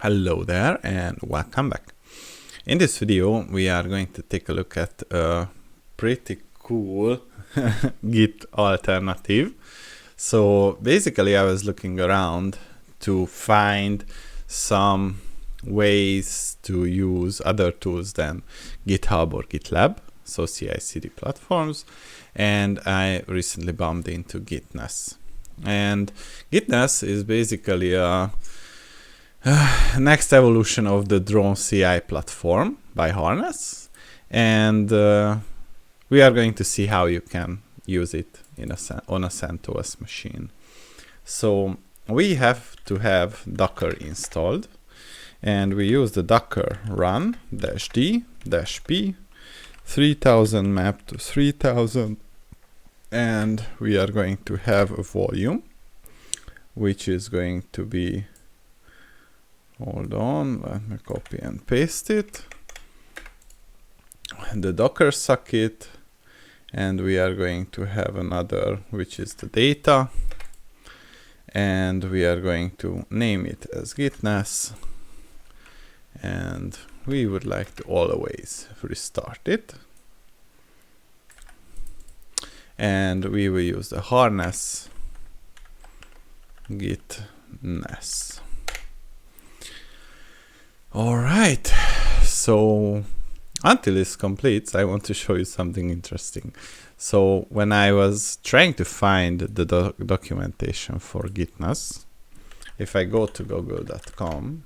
Hello there and welcome back. In this video we are going to take a look at a pretty cool Git alternative. So basically I was looking around to find some ways to use other tools than GitHub or GitLab, so CI/CD platforms, and I recently bumped into Gitness. And Gitness is basically a next evolution of the drone CI platform by Harness, and we are going to see how you can use it on a CentOS machine. So we have to have Docker installed, and we use the Docker run -d -p 3000 map to 3000, and we are going to have a volume which is going to be, hold on, let me copy and paste it, the Docker socket, and we are going to have another which is the data, and we are going to name it as Gitness, and we would like to always restart it, and we will use the harness Gitness. Alright, so until this completes, I want to show you something interesting. So when I was trying to find the documentation for Gitness, if I go to google.com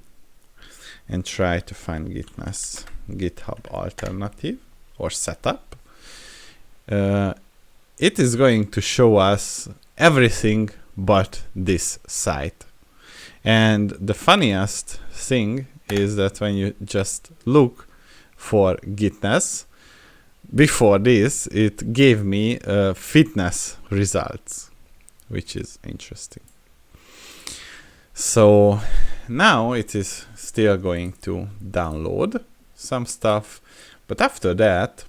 and try to find Gitness GitHub alternative or setup, it is going to show us everything but this site. And the funniest thing is that when you just look for Gitness, before this it gave me fitness results, which is interesting. So now it is still going to download some stuff, but after that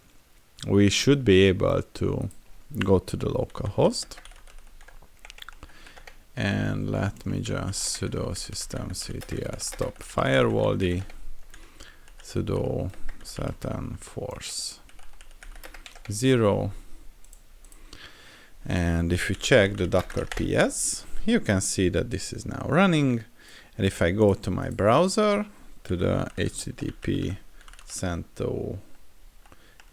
we should be able to go to the local host, and let me just sudo systemctl stop firewall sudo satan force 0, and if you check the docker ps, you can see that this is now running. And if I go to my browser to the http CentOS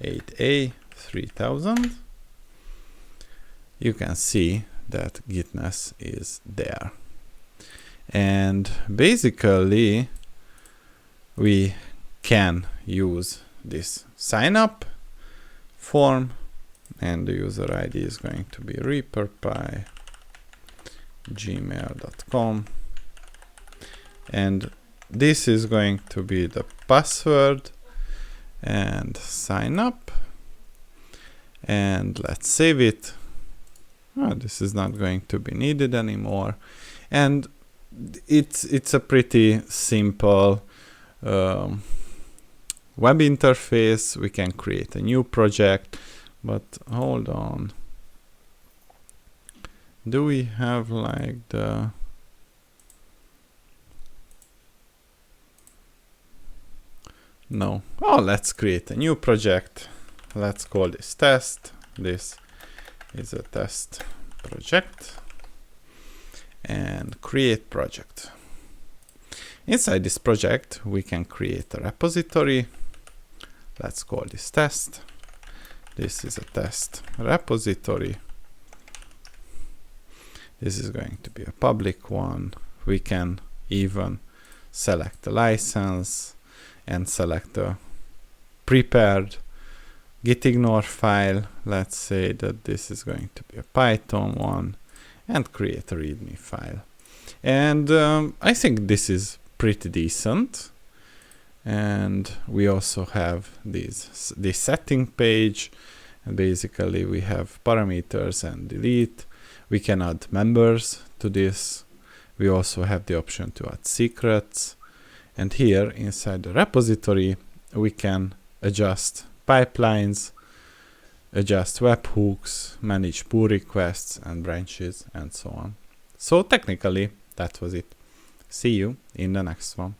8a 3000, you can see that Gitness is there. And basically we can use this sign up form, and the user ID is going to be reaper@gmail.com, and this is going to be the password, and sign up, and let's save it. This is not going to be needed anymore, and it's a pretty simple web interface. We can create a new project, but hold on, do we have like the no? Oh, let's create a new project. Let's call this test. This is a test project, and create project. Inside this project we can create a repository. Let's call this test. This is a test repository. This is going to be a public one. We can even select a license and select a prepared gitignore file. Let's say that this is going to be a Python one, and create a readme file. And I think this is pretty decent. And we also have this setting page, and basically we have parameters and delete. We can add members to this. We also have the option to add secrets, and here inside the repository we can adjust pipelines, adjust webhooks, manage pull requests and branches, and so on. So technically that was it. See you in the next one.